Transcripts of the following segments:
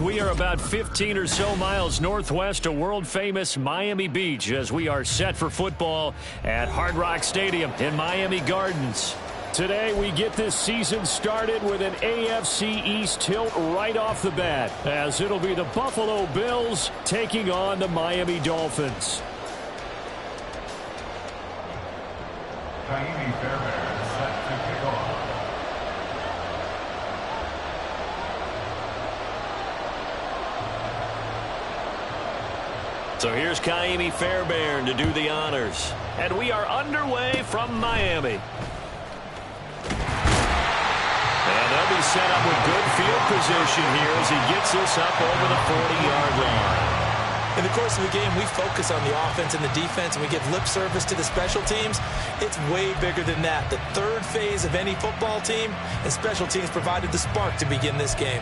We are about 15 or so miles northwest of world-famous Miami Beach as we are set for football at Hard Rock Stadium in Miami Gardens. Today, we get this season started with an AFC East tilt right off the bat, as it'll be the Buffalo Bills taking on the Miami Dolphins. So here's Kaimi Fairbairn to do the honors. And we are underway from Miami. And they'll be set up with good field position here as he gets this up over the 40-yard line. In the course of the game, we focus on the offense and the defense, and we give lip service to the special teams. It's way bigger than that. The third phase of any football team, and special teams provided the spark to begin this game.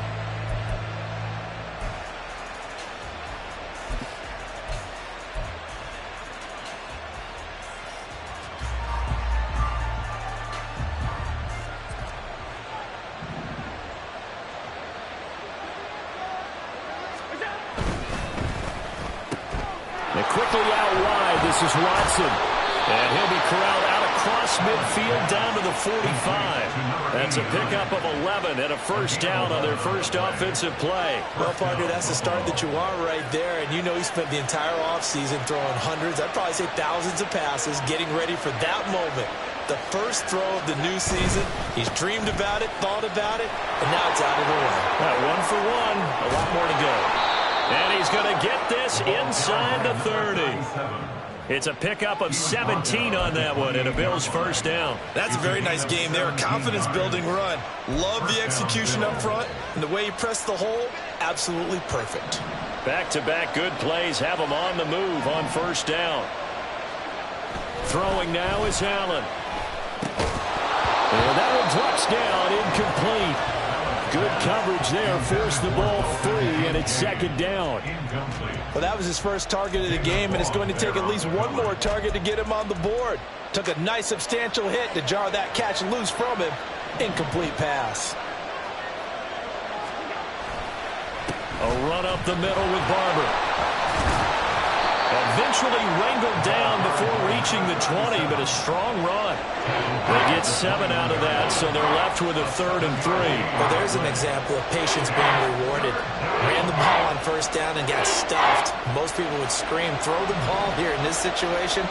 Quickly out wide, this is Watson. And he'll be corralled out across midfield down to the 45. That's a pickup of 11 and a first down on their first offensive play. Well, partner, that's the start that you want right there. And you know he spent the entire offseason throwing hundreds, I'd probably say thousands of passes, getting ready for that moment. The first throw of the new season. He's dreamed about it, thought about it, and now it's out of the way. One for one, a lot more to go. And he's going to get this inside the 30. It's a pickup of 17 on that one and a Bills first down. That's a very nice game there. Confidence-building run. Love the execution up front. And the way he pressed the hole, absolutely perfect. Back-to-back good plays have him on the move on first down. Throwing now is Allen. And that one drops down, incomplete. Good coverage there, forced the ball free, and it's second down. Well, that was his first target of the game, and it's going to take at least one more target to get him on the board. Took a nice substantial hit to jar that catch loose from him. Incomplete pass. A run up the middle with Barber. Eventually wrangled down before reaching the 20, but a strong run. They get 7 out of that, so they're left with a 3rd and 3. Well, there's an example of patience being rewarded. Ran the ball on first down and got stuffed. Most people would scream, throw the ball here in this situation.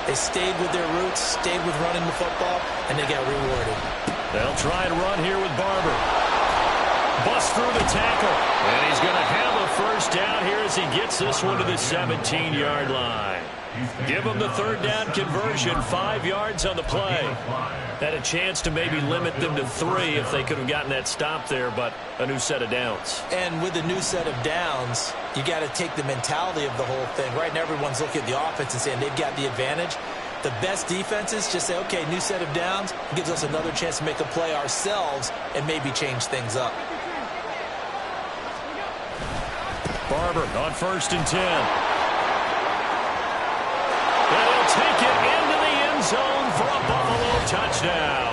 They stayed with their roots, stayed with running the football, and they got rewarded. They'll try and run here with Barber. Bust through the tackle. And he's going to have a first down here as he gets this one to the 17-yard line. Give him the 3rd down conversion, 5 yards on the play. Had a chance to maybe limit them to 3 if they could have gotten that stop there, but a new set of downs. And with a new set of downs, you got to take the mentality of the whole thing. Right now, everyone's looking at the offense and saying they've got the advantage. The best defenses just say, okay, new set of downs, gives us another chance to make a play ourselves and maybe change things up. Barber on 1st and 10. And he'll take it into the end zone for a Buffalo touchdown.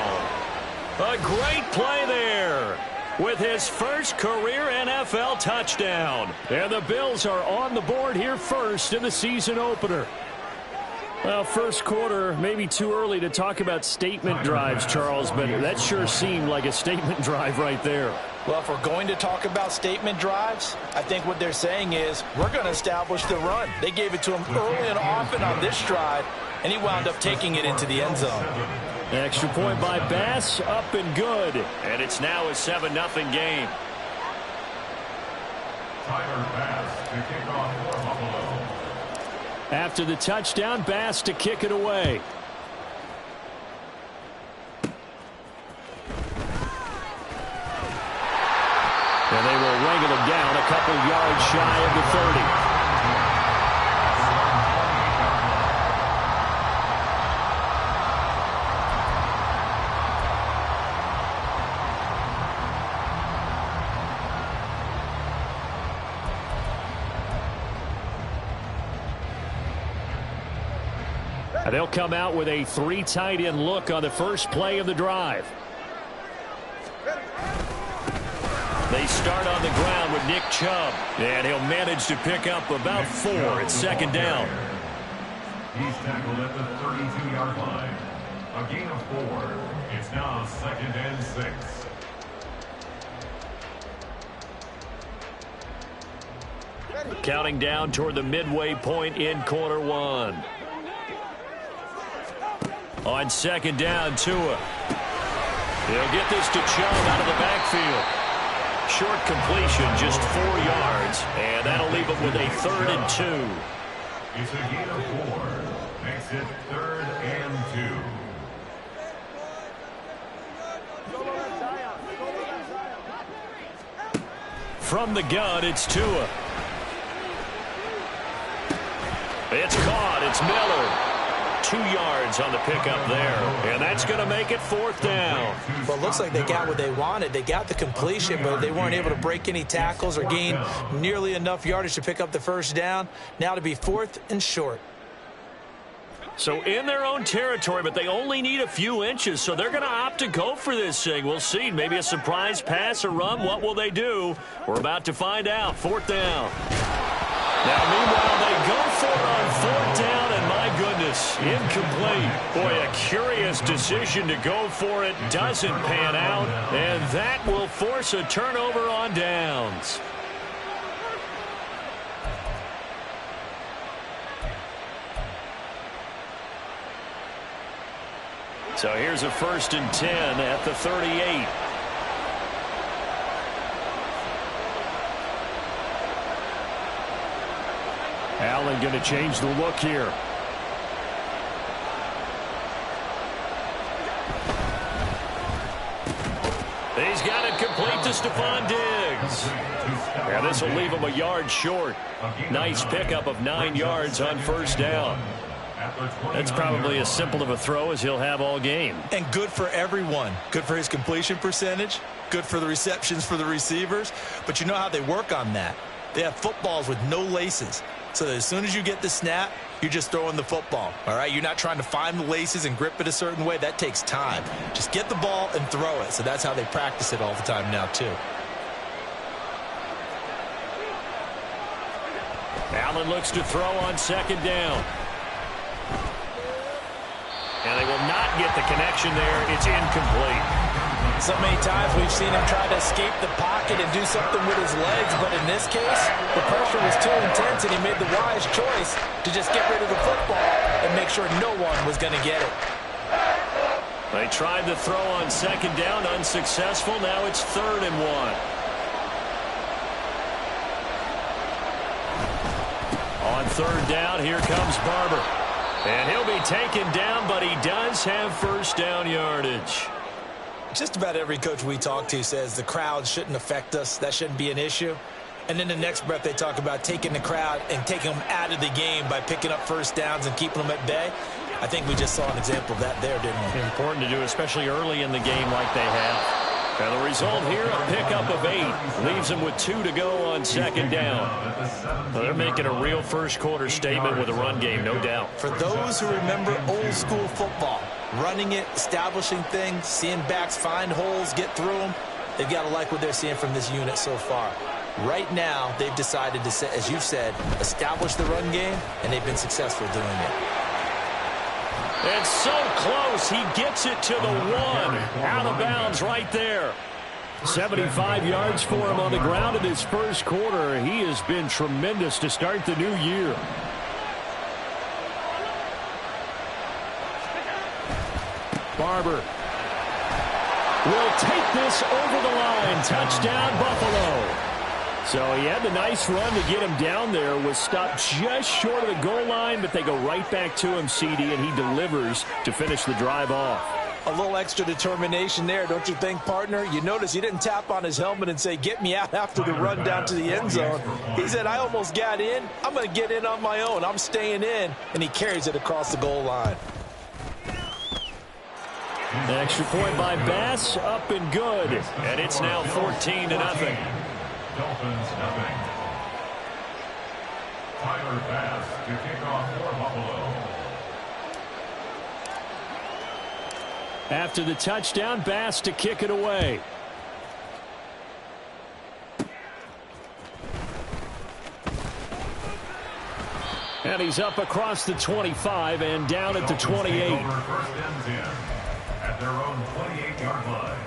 A great play there with his first career NFL touchdown. And the Bills are on the board here first in the season opener. Well, first quarter, maybe too early to talk about statement drives, Charles, but that sure seemed like a statement drive right there. Well, if we're going to talk about statement drives, I think what they're saying is we're going to establish the run. They gave it to him early and often on this drive, and he wound up taking it into the end zone. Extra point by Bass, up and good. And it's now a 7-0 game. Tyler Bass to kick off for Buffalo. After the touchdown, Bass to kick it away. And they will wrangle him down a couple yards shy of the 30. They'll come out with a 3 tight end look on the first play of the drive. They start on the ground with Nick Chubb. And he'll manage to pick up about 4 at second down. He's tackled at the 32-yard line. A gain of 4. It's now 2nd and 6. Counting down toward the midway point in quarter 1. On second down, Tua. He'll get this to Chubb out of the backfield. Short completion, just 4 yards, and that'll leave him with a 3rd and 2. It's a gain of 4. Makes it 3rd and 2. From the gun, it's Tua. It's caught. It's Miller. 2 yards on the pickup there. And that's going to make it 4th down. Well, it looks like they got what they wanted. They got the completion, but they weren't able to break any tackles or gain nearly enough yardage to pick up the first down. Now to be 4th and short. So in their own territory, but they only need a few inches, so they're going to opt to go for this thing. We'll see. Maybe a surprise pass or run. What will they do? We're about to find out. 4th down. Now, meanwhile, they go for it on 4th down, and my goodness, incomplete. Boy, a curious decision to go for it. Doesn't pan out, and that will force a turnover on downs. So here's a 1st and 10 at the 38. Allen going to change the look here. He's got it complete to Stephon Diggs. Yeah, this will leave him a yard short. Nice pickup of 9 yards on 1st down. That's probably as simple of a throw as he'll have all game. And good for everyone. Good for his completion percentage. Good for the receptions for the receivers. But you know how they work on that. They have footballs with no laces. So that as soon as you get the snap, you're just throwing the football. All right? You're not trying to find the laces and grip it a certain way. That takes time. Just get the ball and throw it. So that's how they practice it all the time now, too. Allen looks to throw on 2nd down. And they will not get the connection there. It's incomplete. So many times we've seen him try to escape the pocket and do something with his legs, but in this case, the pressure was too intense, and he made the wise choice to just get rid of the football and make sure no one was going to get it. They tried the throw on 2nd down, unsuccessful. Now it's 3rd and 1. On 3rd down, here comes Barber. And he'll be taken down, but he does have 1st down yardage. Just about every coach we talk to says the crowd shouldn't affect us. That shouldn't be an issue. And then the next breath they talk about taking the crowd and taking them out of the game by picking up 1st downs and keeping them at bay. I think we just saw an example of that there, didn't we? Important to do, especially early in the game like they have. And the result here, a pickup of 8. Leaves them with 2 to go on 2nd down. Well, they're making a real first-quarter statement with a run game, no doubt. For those who remember old-school football, running it, establishing things, seeing backs find holes, get through them, they've got to like what they're seeing from this unit so far. Right now, they've decided to, as you said, establish the run game, and they've been successful doing it. And so close, he gets it to the 1. Out of bounds right there. 75 yards for him on the ground in his first quarter. He has been tremendous to start the new year. Barber will take this over the line. Touchdown, Buffalo. So he had the nice run to get him down there. Was stopped just short of the goal line, but they go right back to him, CD, and he delivers to finish the drive off. A little extra determination there, don't you think, partner? You notice he didn't tap on his helmet and say, get me out after the run down to the end zone. He said, I almost got in. I'm going to get in on my own. I'm staying in. And he carries it across the goal line. An extra point by Bass, up and good. And it's now 14-0. Dolphins nothing. Tyler Bass to kick off for Buffalo. After the touchdown, Bass to kick it away. And he's up across the 25 and down at the 28. Over first and 10 at their own 28-yard line.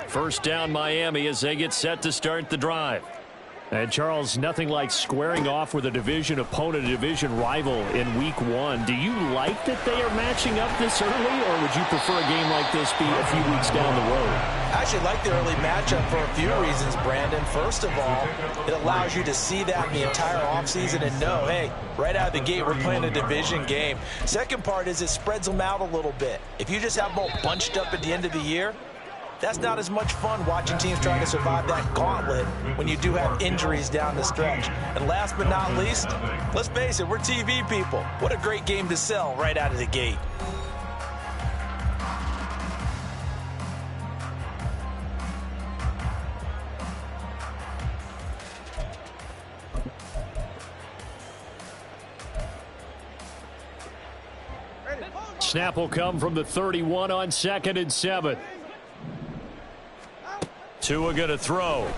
First down Miami as they get set to start the drive. And Charles, nothing like squaring off with a division opponent, a division rival in week one. Do you like that they are matching up this early, or would you prefer a game like this be a few weeks down the road? I actually like the early matchup for a few reasons, Brandon. First of all, it allows you to see that in the entire offseason and know, hey, right out of the gate, we're playing a division game. Second part is it spreads them out a little bit. If you just have them all bunched up at the end of the year, that's not as much fun watching teams trying to survive that gauntlet when you do have injuries down the stretch. And last but not least, let's face it, we're TV people. What a great game to sell right out of the gate. Snap will come from the 31 on 2nd and 7. Tua going to throw.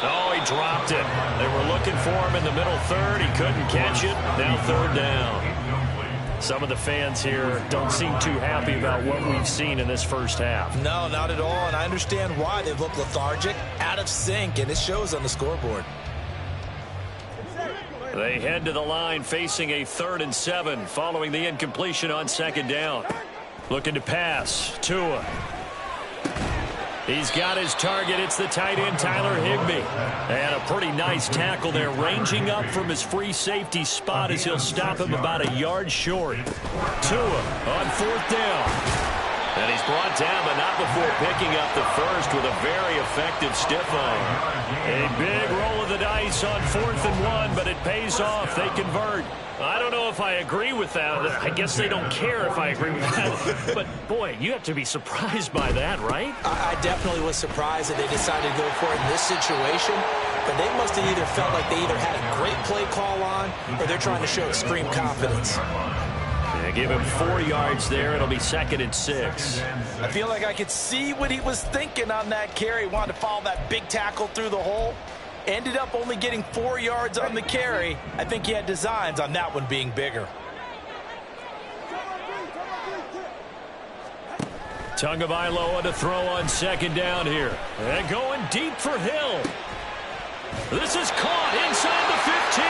Oh, he dropped it. They were looking for him in the middle third. He couldn't catch it. Now third down. Some of the fans here don't seem too happy about what we've seen in this first half. No, not at all, and I understand why. They look lethargic, out of sync, and it shows on the scoreboard. They head to the line facing a 3rd and 7 following the incompletion on 2nd down. Looking to pass. Tua. He's got his target. It's the tight end, Tyler Higbee. And a pretty nice tackle there, ranging up from his free safety spot as he'll stop him about a yard short. Tua on 4th down. And he's brought down, but not before picking up the first with a very effective stiff arm. A big roll of the dice on 4th and 1, but it pays off. They convert. I don't know if I agree with that. I guess they don't care if I agree with that. But, boy, you have to be surprised by that, right? I definitely was surprised that they decided to go for it in this situation. But they must have either felt like they either had a great play call on or they're trying to show extreme confidence. Yeah, give him 4 yards there. It'll be 2nd and 6. I feel like I could see what he was thinking on that carry. He wanted to follow that big tackle through the hole. Ended up only getting 4 yards on the carry. I think he had designs on that one being bigger. Tagovailoa to throw on 2nd down here. And going deep for Hill. This is caught inside the 15.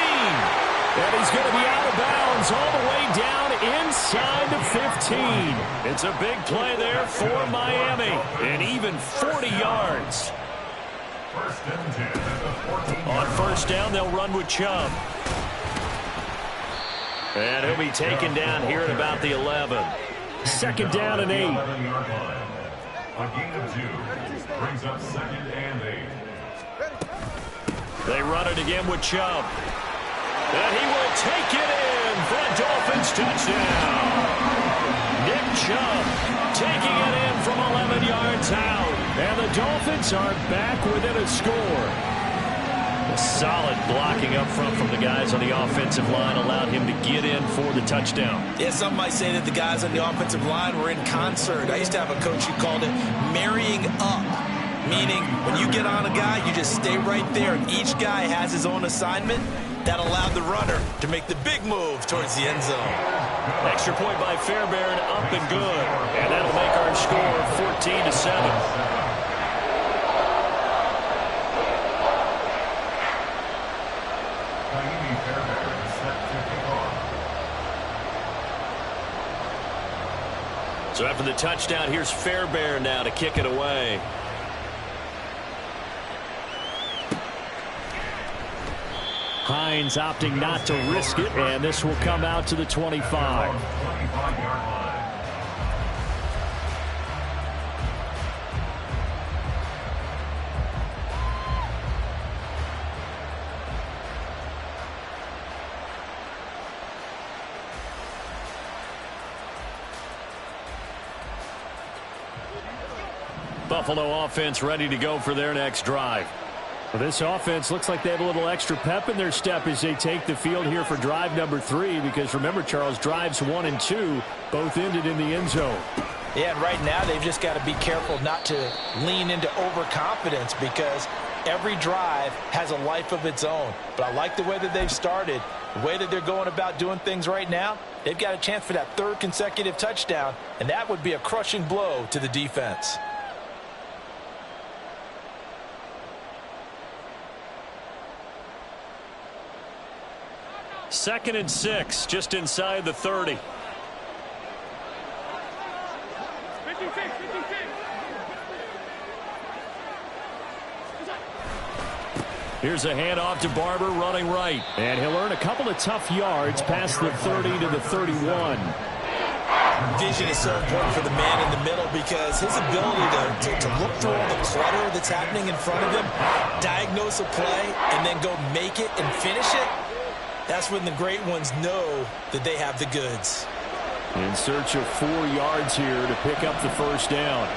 And he's going to be out of bounds all the way down inside the 15. It's a big play there for Miami. And even 40 yards. First and 10 at the 14. On 1st down, they'll run with Chubb. And he'll be taken down here at about the 11. 2nd down and 8. 11-yard line. A gain of 2 brings up 2nd and 8. They run it again with Chubb. And he will take it in for a Dolphins touchdown. Nick Chubb taking it in from 11 yards out. And the Dolphins are back within a score. A solid blocking up front from the guys on the offensive line allowed him to get in for the touchdown. Yeah, some might say that the guys on the offensive line were in concert. I used to have a coach who called it marrying up, meaning when you get on a guy, you just stay right there. And each guy has his own assignment. That allowed the runner to make the big move towards the end zone. Extra point by Fairbairn, up and good. And that'll make our score 14-7. So after the touchdown, here's Fairbairn now to kick it away. Hines opting not to risk it, and this will come out to the 25. Buffalo offense ready to go for their next drive. Well, this offense looks like they have a little extra pep in their step as they take the field here for drive number 3, because remember, Charles, drives 1 and 2 both ended in the end zone. Yeah, and right now they've just got to be careful not to lean into overconfidence, because every drive has a life of its own. But I like the way that they've started, the way that they're going about doing things right now. They've got a chance for that 3rd consecutive touchdown, and that would be a crushing blow to the defense. Second and 6, just inside the 30. Here's a handoff to Barber running right. And he'll earn a couple of tough yards past the 30 to the 31. Vision is so important for the man in the middle, because his ability to look through all the clutter that's happening in front of him, diagnose a play, and then go make it and finish it, that's when the great ones know that they have the goods. In search of 4 yards here to pick up the first down.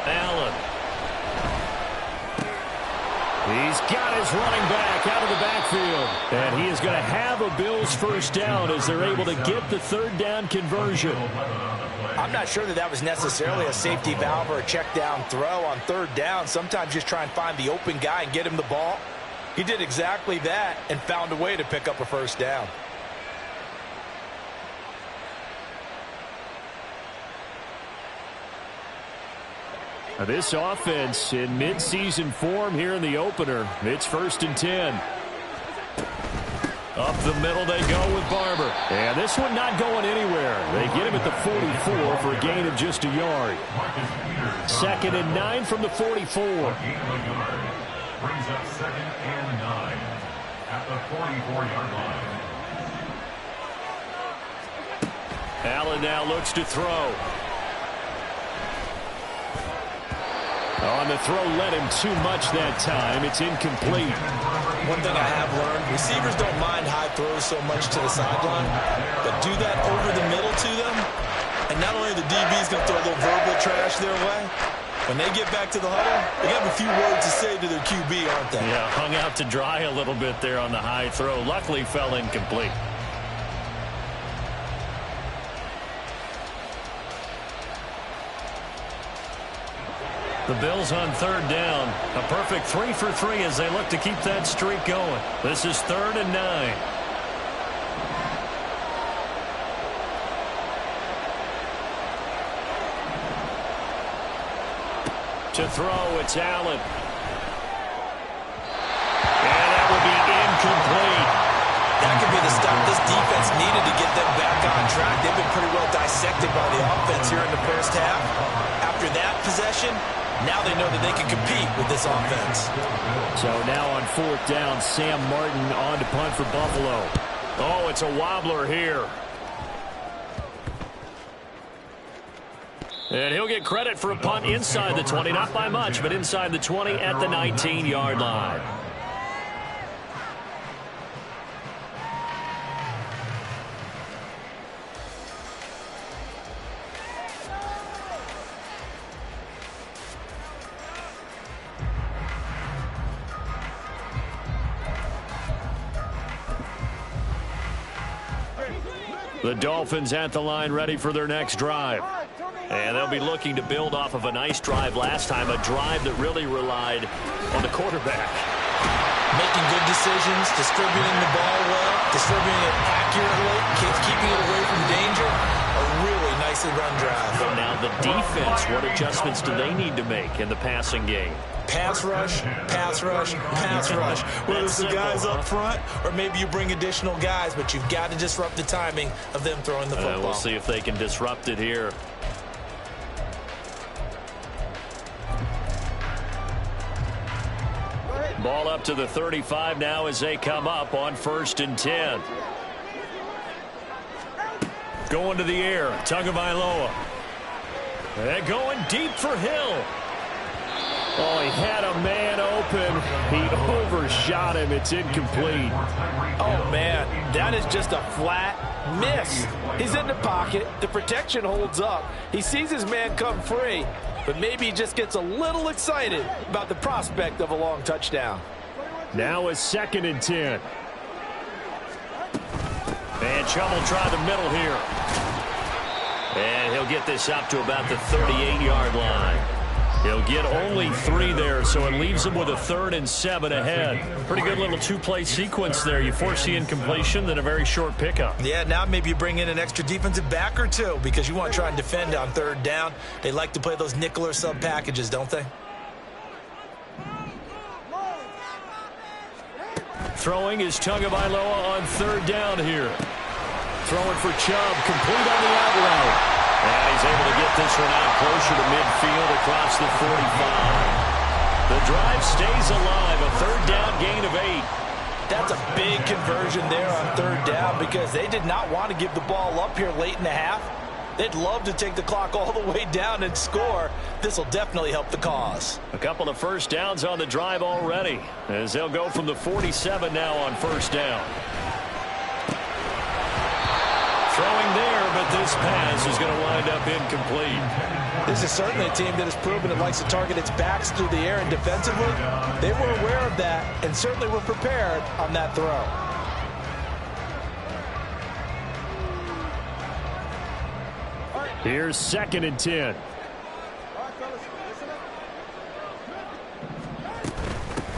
Allen. He's got his running back out of the backfield. And he is going to have a Bills first down as they're able to get the 3rd down conversion. I'm not sure that was necessarily a safety valve or a check down throw on 3rd down. Sometimes just try and find the open guy and get him the ball. He did exactly that and found a way to pick up a first down. Now this offense in midseason form here in the opener. It's 1st and 10. Up the middle they go with Barber. And this one not going anywhere. They get him at the 44 for a gain of just a yard. 2nd and 9 from the 44. Brings up 2nd and 9 at the 44-yard line. Allen now looks to throw. On the throw, led him too much that time. It's incomplete. One thing I have learned, receivers don't mind high throws so much to the sideline, but do that over the middle to them, and not only the DB is going to throw a little verbal trash their way, when they get back to the huddle, they have a few words to say to their QB, aren't they? Yeah, hung out to dry a little bit there on the high throw. Luckily fell incomplete. The Bills on 3rd down. A perfect 3 for 3 as they look to keep that streak going. This is 3rd and 9. To throw, it's Allen. And that will be incomplete. That could be the stuff this defense needed to get them back on track. They've been pretty well dissected by the offense here in the first half. After that possession, now they know that they can compete with this offense. So now on 4th down, Sam Martin on to punt for Buffalo. Oh, it's a wobbler here. And he'll get credit for a punt inside the 20. Not by much, but inside the 20 at the 19-yard line. The Dolphins at the line ready for their next drive. And they'll be looking to build off of a nice drive last time, a drive that really relied on the quarterback. Making good decisions, distributing the ball well, distributing it accurately, keeping it away from danger. A really nicely run drive. So now the defense, what adjustments do they need to make in the passing game? Pass rush, pass rush, pass rush. Whether it's the guys up front or maybe you bring additional guys, but you've got to disrupt the timing of them throwing the football. We'll see if they can disrupt it here. Ball up to the 35 now as they come up on 1st and 10. Going to the air, Tagovailoa. They're going deep for Hill. Oh, he had a man open. He overshot him. It's incomplete. Oh, man, that is just a flat miss. He's in the pocket. The protection holds up. He sees his man come free, but maybe he just gets a little excited about the prospect of a long touchdown. Now a 2nd and 10. And Chubb will try the middle here. And he'll get this up to about the 38-yard line. He'll get only 3 there, so it leaves him with a 3rd and 7 ahead. Pretty good little 2-play sequence there. You force the incompletion, then a very short pickup. Yeah, now maybe you bring in an extra defensive back or two because you want to try and defend on 3rd down. They like to play those nickel or sub packages, don't they? Throwing is Tagovailoa on 3rd down here. Throwing for Chubb, complete on the out route. And he's able to get this one out closer to midfield across the 45. The drive stays alive, a 3rd down gain of 8. That's a big conversion there on 3rd down because they did not want to give the ball up here late in the half. They'd love to take the clock all the way down and score. This will definitely help the cause. A couple of 1st downs on the drive already, as they'll go from the 47 now on 1st down. Throwing there, but this pass is going to wind up incomplete. This is certainly a team that has proven it likes to target its backs through the air and defensively. They were aware of that and certainly were prepared on that throw. Here's 2nd and 10.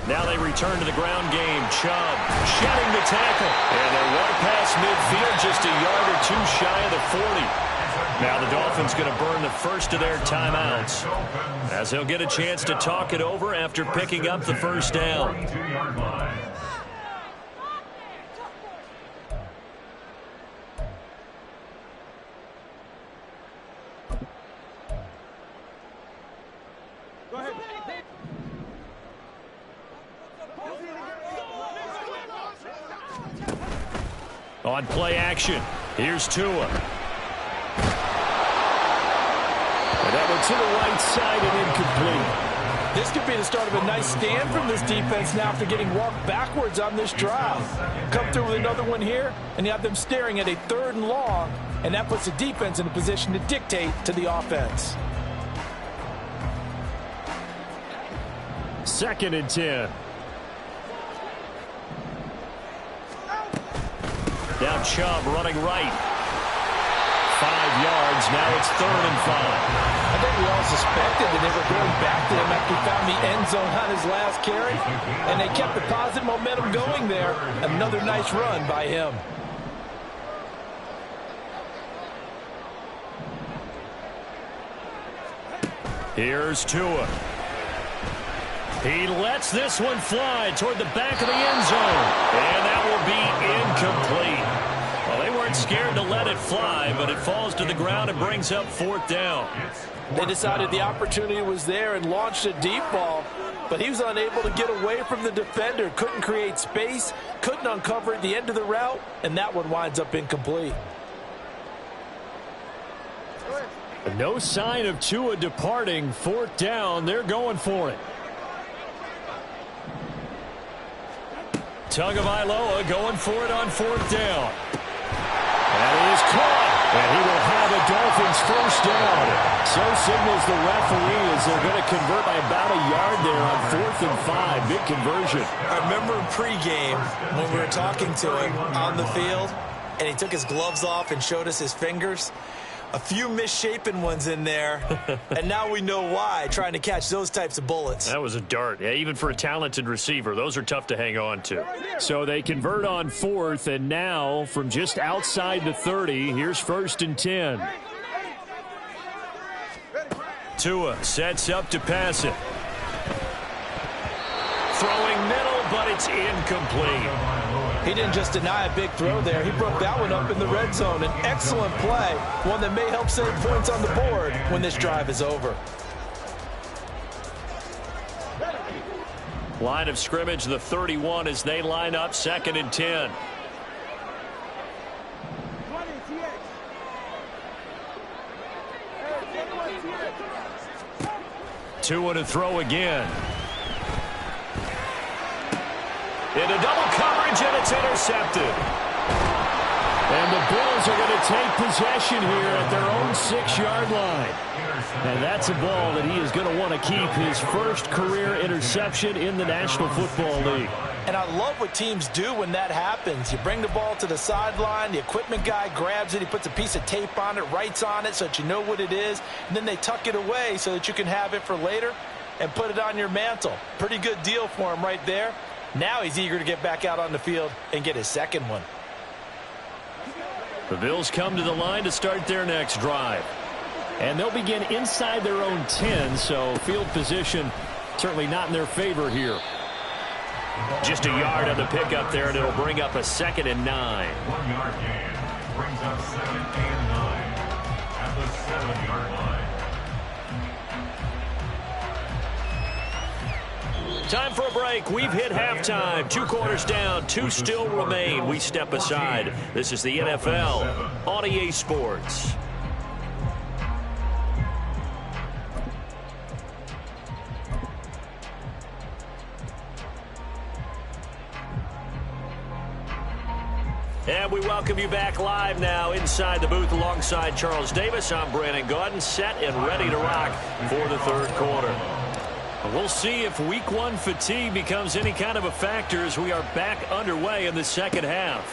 Now they return to the ground game. Chubb shedding the tackle. And they're right past midfield, just a yard or 2 shy of the 40. Now the Dolphins going to burn the first of their timeouts, as they'll get a chance to talk it over after picking up the 1st down. On play action, here's Tua. And that one to the right side and incomplete. This could be the start of a nice stand from this defense now after getting walked backwards on this drive. Come through with another one here, and you have them staring at a 3rd and long, and that puts the defense in a position to dictate to the offense. 2nd and 10. Now Chubb running right. 5 yards. Now it's 3rd and 5. I think we all suspected that they were going back to him after he found the end zone on his last carry, and they kept the positive momentum going there. Another nice run by him. Here's Tua. He lets this one fly toward the back of the end zone. And that will be incomplete. Well, they weren't scared to let it fly, but it falls to the ground and brings up 4th down. They decided the opportunity was there and launched a deep ball, but he was unable to get away from the defender, couldn't create space, couldn't uncover at the end of the route, and that one winds up incomplete. No sign of Tua departing. 4th down, they're going for it. Tagovailoa going for it on 4th down. And he is caught. And he will have a Dolphins 1st down. So signals the referee as they're going to convert by about a yard there on 4th and 5. Big conversion. I remember pregame when we were talking to him on the field, and he took his gloves off and showed us his fingers. A few misshapen ones in there, and now we know why, trying to catch those types of bullets. That was a dart. Yeah, even for a talented receiver, those are tough to hang on to. So they convert on 4th, and now from just outside the 30, here's 1st and 10. Tua sets up to pass it. Throwing middle, but it's incomplete. He didn't just deny a big throw there. He broke that one up in the red zone. An excellent play, one that may help save points on the board when this drive is over. Line of scrimmage, the 31, as they line up 2nd and 10. To and a throw again. Into double coverage, and it's intercepted. And the Bills are going to take possession here at their own 6-yard line. And that's a ball that he is going to want to keep, his first career interception in the National Football League. And I love what teams do when that happens. You bring the ball to the sideline, the equipment guy grabs it, he puts a piece of tape on it, writes on it so that you know what it is, and then they tuck it away so that you can have it for later and put it on your mantle. Pretty good deal for him right there. Now he's eager to get back out on the field and get his second one. The Bills come to the line to start their next drive. And they'll begin inside their own 10, so field position certainly not in their favor here. Just a yard on the pickup there, and it'll bring up a 2nd and 9. 1 yard gain brings up 2nd and 9 at the 7-yard line. Time for a break. We've hit halftime. 2 quarters down, 2 still remain. We step aside. This is the NFL on EA Sports. And we welcome you back live now inside the booth alongside Charles Davis. I'm Brandon Gaudin, set and ready to rock for the 3rd quarter. We'll see if week 1 fatigue becomes any kind of a factor as we are back underway in the 2nd half.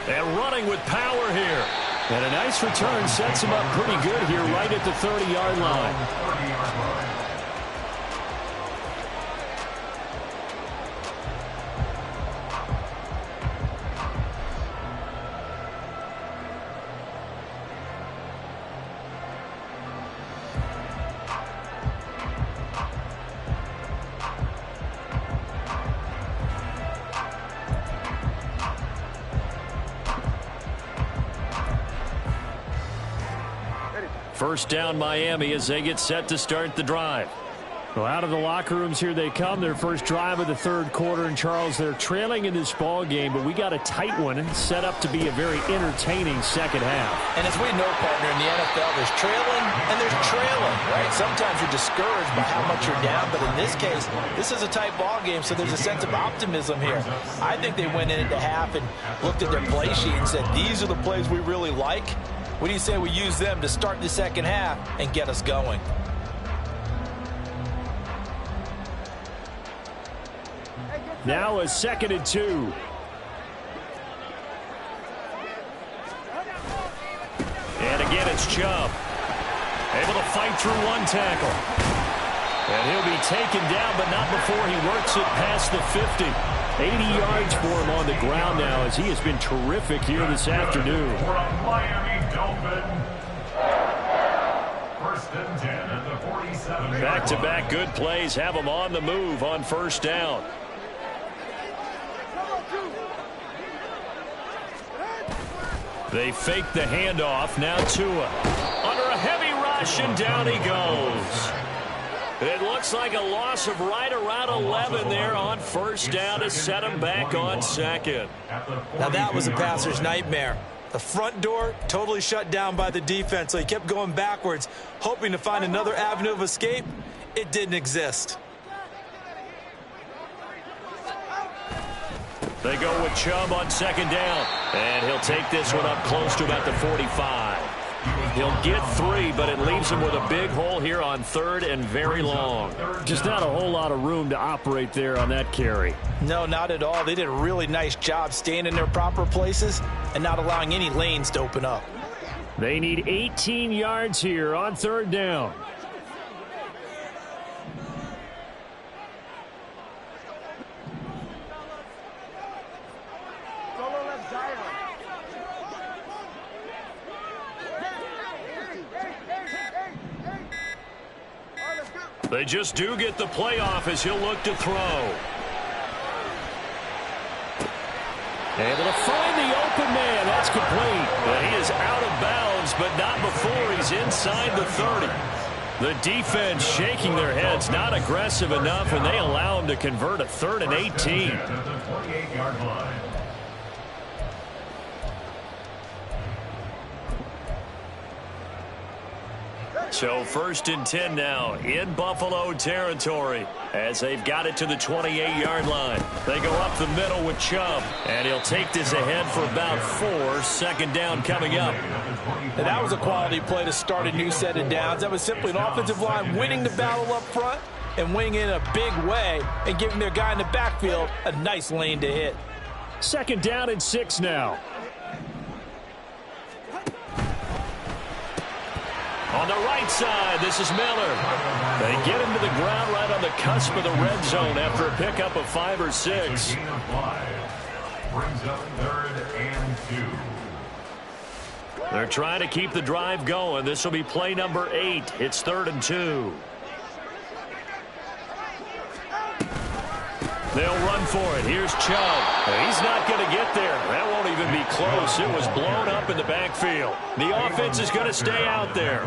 And running with power here. And a nice return sets him up pretty good here right at the 30-yard line. First down Miami as they get set to start the drive. Well, out of the locker rooms here they come. Their first drive of the 3rd quarter. And Charles, they're trailing in this ball game, but we got a tight one set up to be a very entertaining 2nd half. And as we know, partner, in the NFL, there's trailing and there's trailing, right? Sometimes you're discouraged by how much you're down, but in this case, this is a tight ball game, so there's a sense of optimism here. I think they went into half and looked at their play sheet and said, these are the plays we really like. What do you say we use them to start the 2nd half and get us going? Now a 2nd and 2. And again, it's Chubb. Able to fight through 1 tackle. And he'll be taken down, but not before he works it past the 50. 80 yards for him on the ground now as he has been terrific here this afternoon. Miami Dolphin. 1st and 10 at the 47. Back-to-back good plays have him on the move on 1st down. They fake the handoff. Now Tua under a heavy rush, and down he goes. It looks like a loss of right around 11 there on 1st down to set him back on 2nd. Now that was a passer's nightmare. The front door totally shut down by the defense, so he kept going backwards, hoping to find another avenue of escape. It didn't exist. They go with Chubb on 2nd down. And he'll take this one up close to about the 45. He'll get 3, but it leaves him with a big hole here on 3rd and very long. Just not a whole lot of room to operate there on that carry. No, not at all. They did a really nice job staying in their proper places and not allowing any lanes to open up. They need 18 yards here on 3rd down. They just do get the play off as he'll look to throw. Able to find the open man. That's complete. But he is out of bounds, but not before he's inside the 30. The defense shaking their heads, not aggressive enough, and they allow him to convert a 3rd and 18. So 1st and 10 now in Buffalo territory as they've got it to the 28-yard line. They go up the middle with Chubb, and he'll take this ahead for about 4. 2nd down coming up. And that was a quality play to start a new set of downs. That was simply an offensive line winning the battle up front and winning in a big way and giving their guy in the backfield a nice lane to hit. 2nd down and 6 now. On the right side, this is Miller. They get him to the ground right on the cusp of the red zone after a pickup of 5 or 6. Gain of 5. Brings up 3rd and 2. They're trying to keep the drive going. This will be play number 8. It's 3rd and 2. They'll run for it. Here's Chubb. He's not going to get there. That won't even be close. It was blown up in the backfield. The offense is going to stay out there.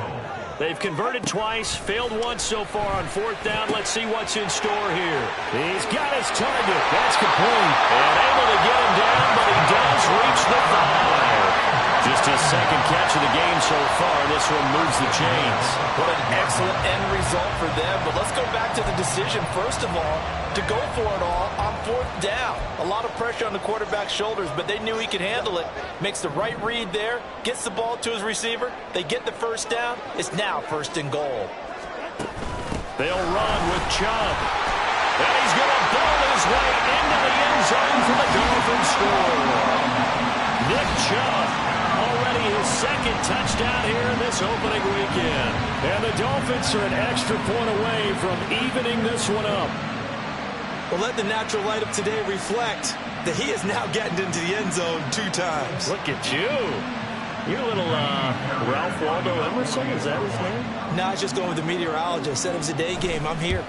They've converted twice, failed once so far on 4th down. Let's see what's in store here. He's got his target. That's complete. And able to get him down, but he does reach the 5. Just his 2nd catch of the game so far. This one moves the chains. What an excellent end result for them. But let's go back to the decision, first of all, to go for it all on 4th down. A lot of pressure on the quarterback's shoulders, but they knew he could handle it. Makes the right read there, gets the ball to his receiver. They get the 1st down. It's now 1st and goal. They'll run with Chubb. And he's going to ball his way into the end zone for the Dolphins score. Nick Chubb, already his 2nd touchdown here in this opening weekend. And the Dolphins are an extra point away from evening this one up. Well, let the natural light of today reflect that he has now gotten into the end zone 2 times. Look at you. You're a little Ralph Waldo Emerson, is that his name? No, I was just going with the meteorologist. Said it was a day game. I'm here.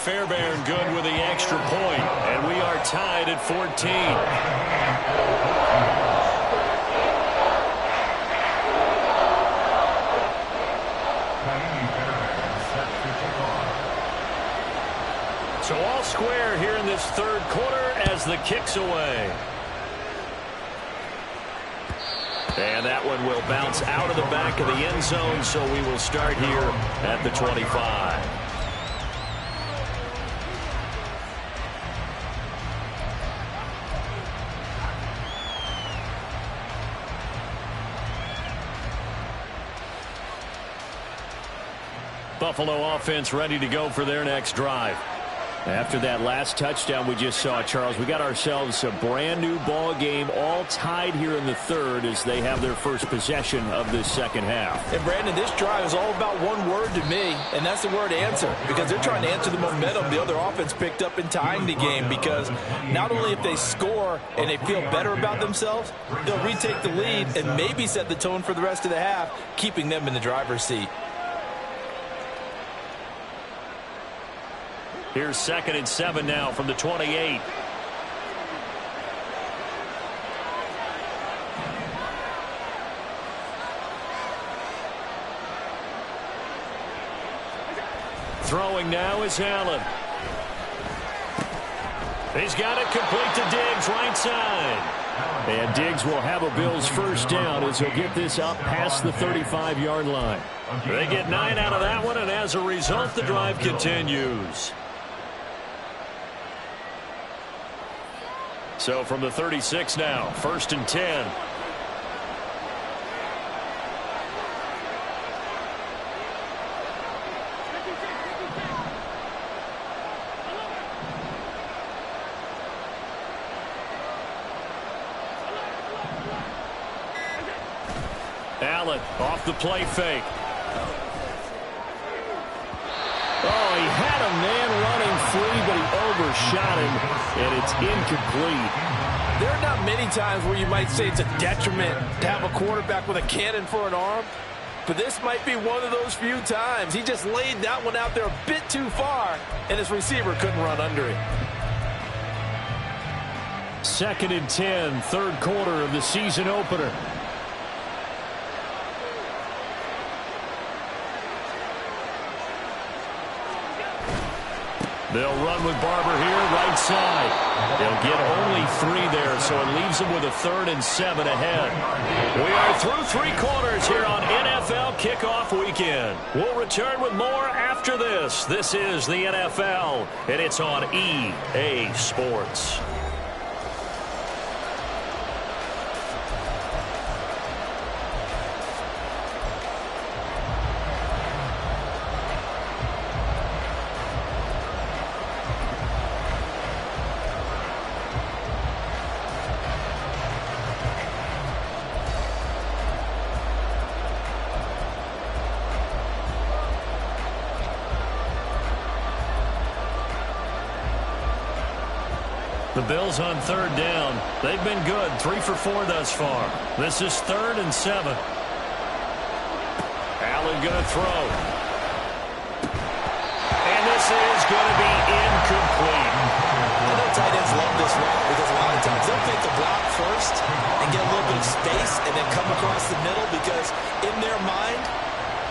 Fairbairn good with the extra point, and we are tied at 14. So all square here in this 3rd quarter as the kick's away. And that one will bounce out of the back of the end zone, so we will start here at the 25. Buffalo offense ready to go for their next drive. After that last touchdown we just saw, Charles, we got ourselves a brand new ball game, all tied here in the 3rd as they have their first possession of this 2nd half. And Brandon, this drive is all about one word to me, and that's the word answer, because they're trying to answer the momentum the other offense picked up in tying the game, because not only if they score and they feel better about themselves, they'll retake the lead and maybe set the tone for the rest of the half, keeping them in the driver's seat. Here's 2nd and 7 now from the 28. Throwing now is Allen. He's got it complete to Diggs, right side. And Diggs will have a Bills 1st down as he'll get this up past the 35-yard line. They get 9 out of that one, and as a result, the drive continues. So from the 36 now, 1st and 10. Allen off the play fake. Oh, he had a man running free, but he overshot him, and it's incomplete. There are not many times where you might say it's a detriment to have a quarterback with a cannon for an arm, but this might be one of those few times. He just laid that one out there a bit too far, and his receiver couldn't run under it. 2nd and 10, 3rd quarter of the season opener. They'll run with Barber here, right side. They'll get only 3 there, so it leaves them with a 3rd and 7 ahead. We are through 3 quarters here on NFL Kickoff Weekend. We'll return with more after this. This is the NFL, and it's on EA Sports. The Bills on 3rd down. They've been good, 3 for 4 thus far. This is 3rd and 7. Allen going to throw. And this is going to be incomplete. I know tight ends love this route because a lot of times they'll take the block first and get a little bit of space and then come across the middle because in their mind,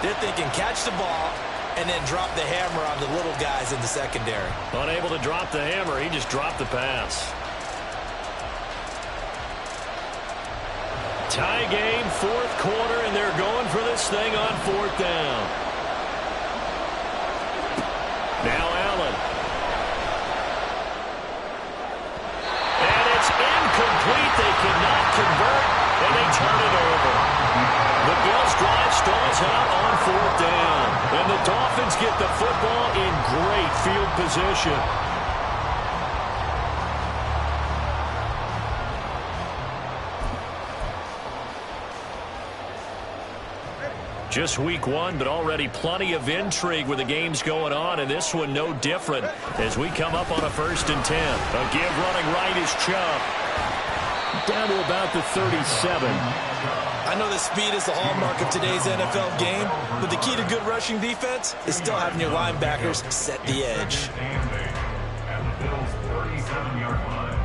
they're thinking catch the ball and then drop the hammer on the little guys in the secondary. Unable to drop the hammer, he just dropped the pass. Tie game, 4th quarter, and they're going for this thing on 4th down. Now Allen. And it's incomplete. They cannot convert, and they turn it over. The Bills drive stalls out on 4th down. And the Dolphins get the football in great field position. Just week 1, but already plenty of intrigue with the games going on, and this one no different as we come up on a 1st and 10. A give running right is Chubb. Down to about the 37. I know that speed is the hallmark of today's NFL game, but the key to good rushing defense is still having your linebackers set the edge. At the Bills' 37-yard line.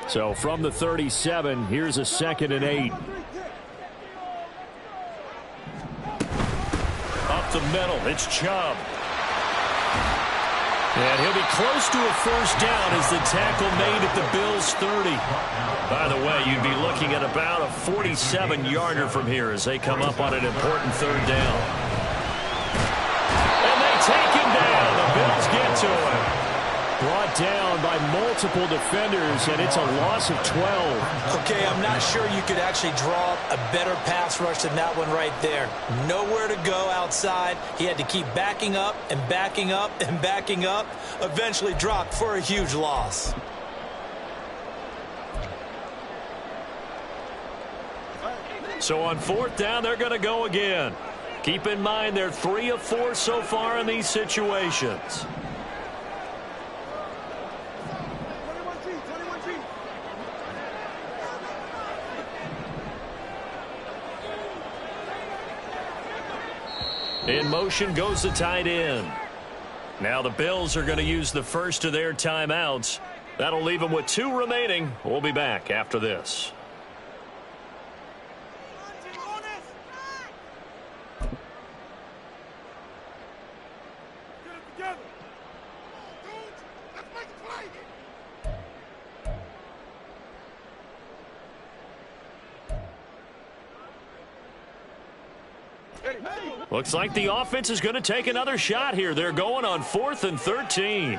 So from the 37, here's a 2nd and 8. Up the middle, it's Chubb. And he'll be close to a 1st down as the tackle made at the Bills' 30. By the way, you'd be looking at about a 47-yarder from here as they come up on an important 3rd down. And they take him down. The Bills get to him. Brought down by multiple defenders, and it's a loss of 12. Okay, I'm not sure you could actually draw up a better pass rush than that one right there. Nowhere to go outside. He had to keep backing up and backing up and backing up. Eventually dropped for a huge loss. So on 4th down, they're going to go again. Keep in mind they're 3 of 4 so far in these situations. In motion goes the tight end. Now the Bills are going to use the first of their timeouts. That'll leave them with 2 remaining. We'll be back after this. Looks like the offense is going to take another shot here. They're going on 4th and 13.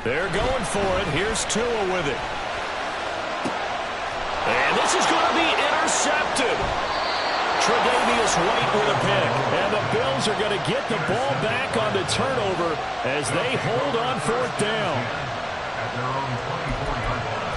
They're going for it. Here's Tua with it. And this is going to be intercepted. Tre'Davious White with a pick. And the Bills are going to get the ball back on the turnover as they hold on 4th down. At their own 24-yard line.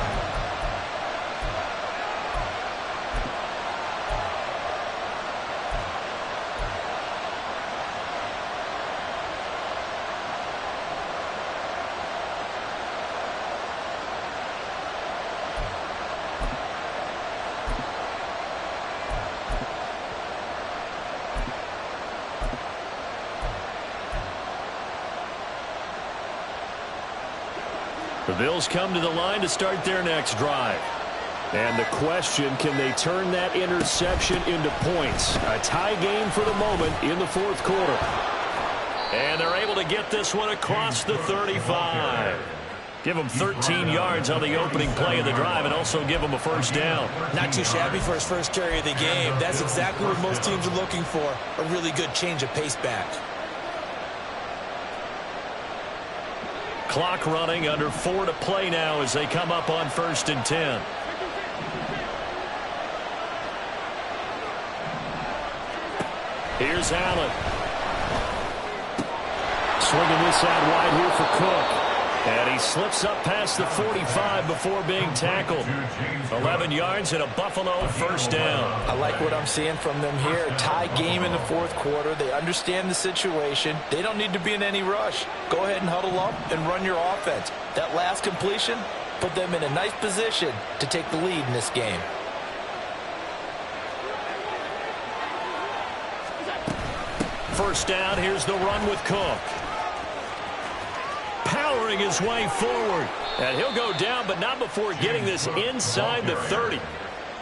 The Bills come to the line to start their next drive. And the question, can they turn that interception into points? A tie game for the moment in the fourth quarter. And they're able to get this one across the 35. Give them 13 yards on the opening play of the drive and also give them a first down. Not too shabby for his first carry of the game. That's exactly what most teams are looking for, a really good change of pace back. Clock running, under 4 to play now as they come up on 1st and 10. Here's Allen. Swinging this out wide here for Cook. And he slips up past the 45 before being tackled. 11 yards and a Buffalo first down. I like what I'm seeing from them here. Tie game in the fourth quarter. They understand the situation. They don't need to be in any rush. Go ahead and huddle up and run your offense. That last completion put them in a nice position to take the lead in this game. First down, here's the run with Cook. Powering his way forward. And he'll go down, but not before getting this inside the 30.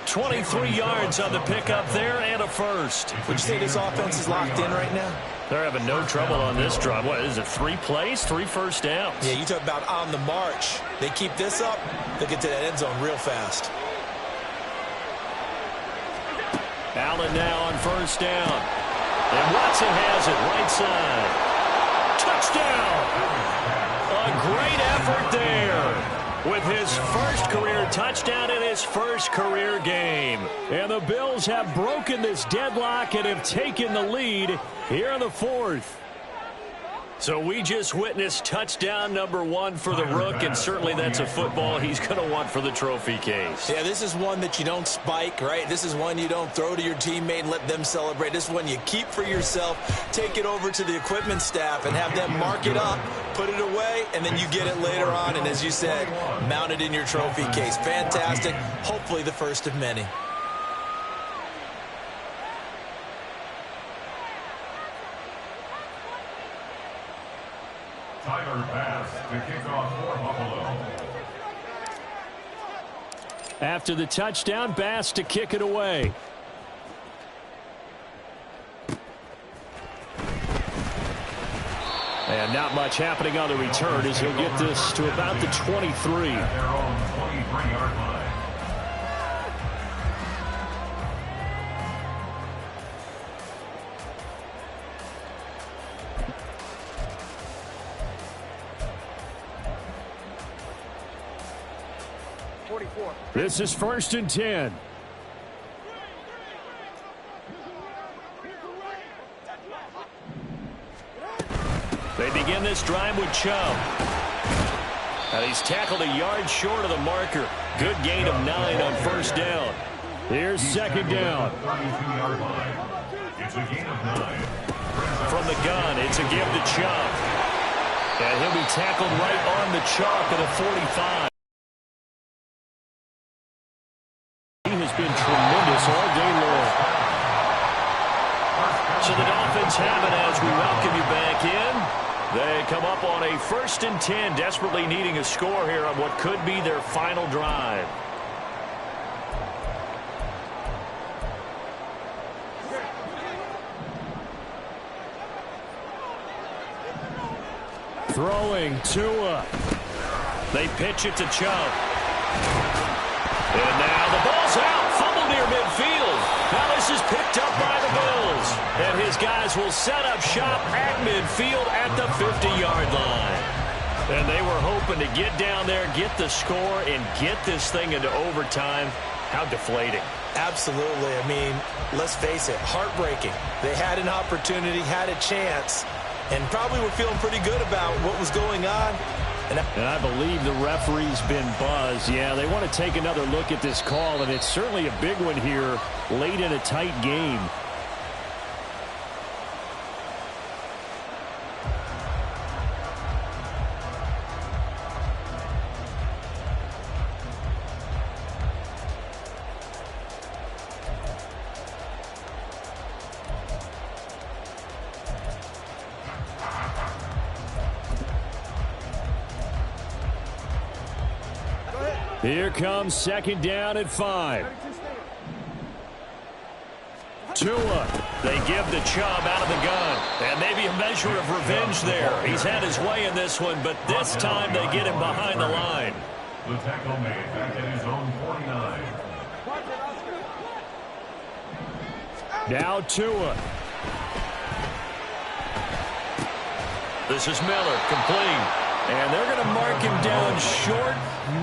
23 yards on the pickup there and a first. Would you say this offense is locked in right now? They're having no trouble on this drive. What is it, 3 plays, 3 first downs? Yeah, you talk about on the march. They keep this up, they'll get to that end zone real fast. Allen now on first down. And Watson has it right side. Touchdown! A great effort there with his first career touchdown in his first career game. And the Bills have broken this deadlock and have taken the lead here in the fourth. So we just witnessed touchdown number 1 for the Rook, and certainly that's a football he's going to want for the trophy case. Yeah, this is one that you don't spike, right? This is one you don't throw to your teammate and let them celebrate. This is one you keep for yourself, take it over to the equipment staff and have them mark it up, put it away, and then you get it later on. And as you said, mount it in your trophy case. Fantastic. Hopefully the first of many. Tyler Bass to kick off for Buffalo. After the touchdown, Bass to kick it away. And not much happening on the return as he'll get this to about the 23. At their own 23-yard line. This is 1st and 10. They begin this drive with Chubb. And he's tackled a yard short of the marker. Good gain of 9 on first down. Here's second down. 32-yard line. It's a gain of 9. From the gun, it's a give to Chubb. And he'll be tackled right on the chalk at a 45. Been tremendous all day long. So the Dolphins have it as we welcome you back in. They come up on a 1st and 10, desperately needing a score here on what could be their final drive. Throwing Tua. They pitch it to Chubb. And now the ball's out. Fumble near midfield. Now this is picked up by the Bills. And his guys will set up shop at midfield at the 50-yard line. And they were hoping to get down there, get the score, and get this thing into overtime. How deflating. Absolutely. I mean, let's face it, heartbreaking. They had an opportunity, had a chance, and probably were feeling pretty good about what was going on. And I believe the referee's been buzzed. Yeah, they want to take another look at this call, and it's certainly a big one here late in a tight game. Here comes second down at 5. Tua. They give the Chubb out of the gun. And maybe a measure of revenge there. He's had his way in this one, but this time they get him behind the line. The tackle made back at his own 49. Now Tua. This is Miller, complete. And they're going to mark him down short,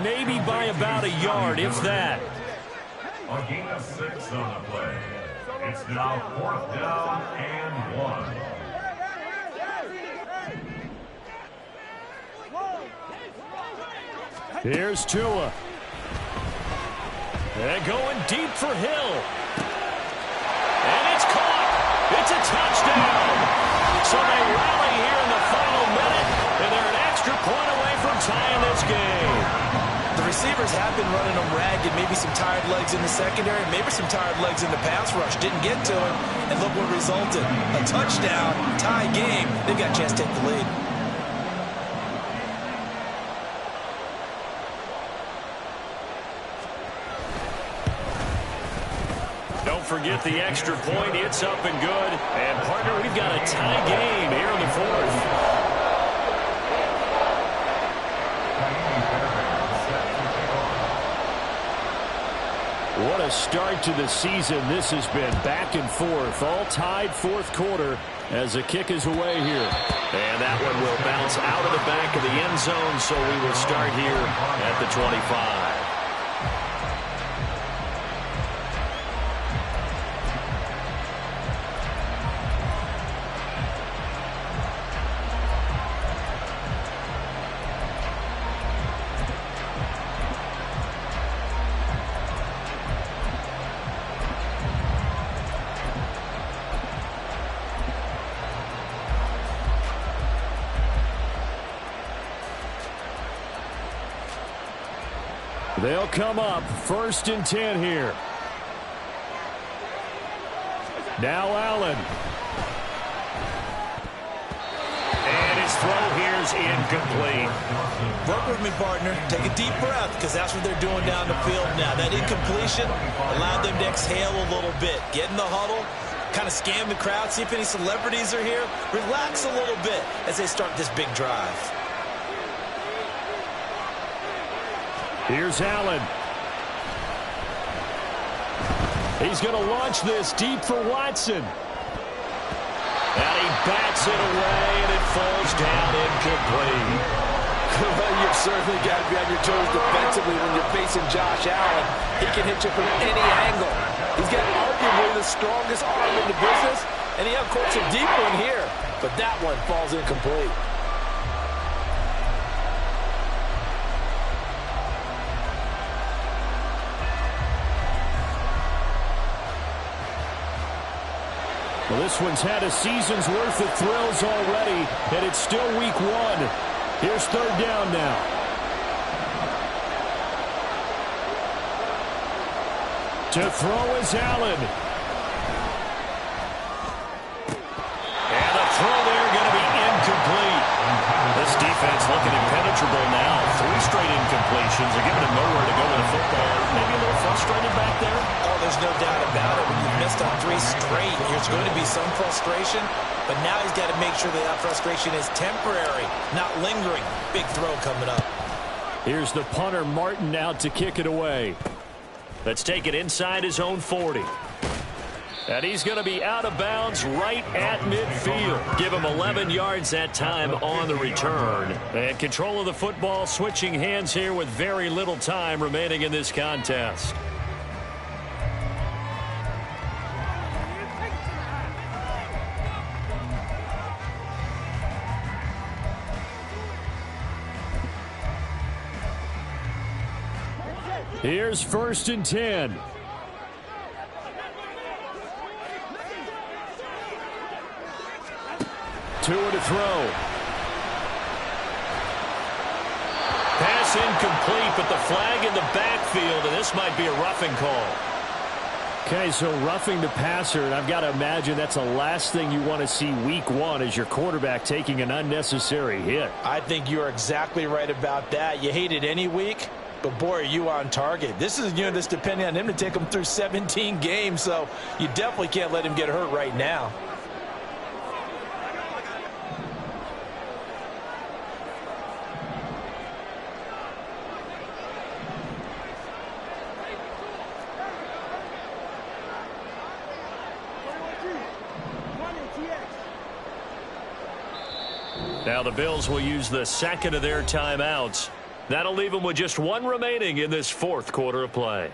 maybe by about a yard, if that. A gain of 6 on the play. It's now 4th down and 1. Here's Tua. And going deep for Hill. And it's caught. It's a touchdown. So they rally here in the final minute, and they're an extra point away from tying this game. The receivers have been running them ragged. Maybe some tired legs in the secondary, maybe some tired legs in the pass rush. Didn't get to it, and look what resulted. A touchdown, tie game. They've got a chance to take the lead. Don't forget the extra point. It's up and good. And, partner, we've got a tie game here in the 4th. What a start to the season this has been. Back and forth, all tied 4th quarter as the kick is away here. And that one will bounce out of the back of the end zone, so we will start here at the 25. They'll come up 1st and 10 here. Now Allen. And his throw here's incomplete. Work with me, partner. Take a deep breath, because that's what they're doing down the field now. That incompletion allowed them to exhale a little bit. Get in the huddle, kind of scan the crowd, see if any celebrities are here. Relax a little bit as they start this big drive. Here's Allen. He's going to launch this deep for Watson. And he bats it away, and it falls down incomplete. Well, you've certainly got to be on your toes defensively when you're facing Josh Allen. He can hit you from any angle. He's got arguably the strongest arm in the business, and he uncorks a deep one here. But that one falls incomplete. Well, this one's had a season's worth of thrills already, and it's still week 1. Here's 3rd down now. To throw is Allen. And the throw there going to be incomplete. This defense looking impenetrable now. 3 straight incompletions. They're giving him nowhere to go with the football. Maybe a little frustrated back there. Oh, there's no doubt about it. When you've missed on 3 straight, there's going to be some frustration. But now he's got to make sure that frustration is temporary, not lingering. Big throw coming up. Here's the punter, Martin, out to kick it away. Let's take it inside his own 40. And he's going to be out of bounds right at midfield. Give him 11 yards that time on the return. And control of the football switching hands here with very little time remaining in this contest. Here's 1st and 10. Tua to throw. Pass incomplete, but the flag in the backfield, and this might be a roughing call. Okay, so roughing the passer, and I've got to imagine that's the last thing you want to see week 1 as your quarterback taking an unnecessary hit. I think you're exactly right about that. You hate it any week, But, boy, are you on target. This is a unit that's depending on him to take him through 17 games, so you definitely can't let him get hurt right now. Now the Bills will use the second of their timeouts. That'll leave them with just one remaining in this fourth quarter of play.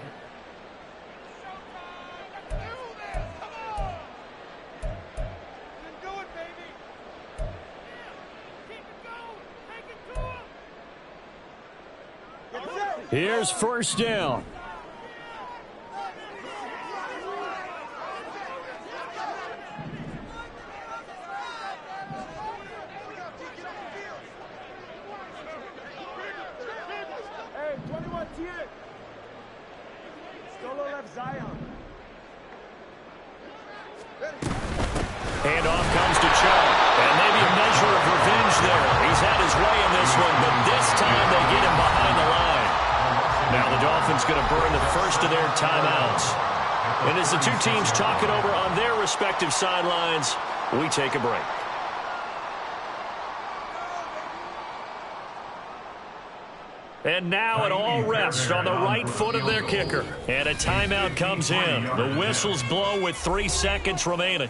Here's first down. Handoff comes to Chubb. And maybe a measure of revenge there. He's had his way in this one, but this time they get him behind the line. Now the Dolphins going to burn the first of their timeouts. And as the two teams talk it over on their respective sidelines, we take a break. And now it all rests on the right foot of their kicker. And a timeout comes in. The whistles blow with 3 seconds remaining.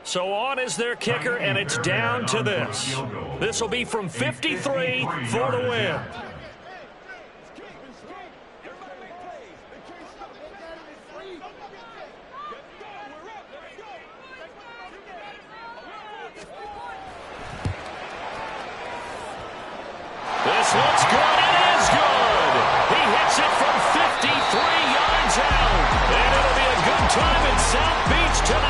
So on is their kicker, and it's down to this. This will be from 53 for the win. This looks good. It is good. He hits it from 53 yards out. And it'll be a good time in South Beach tonight.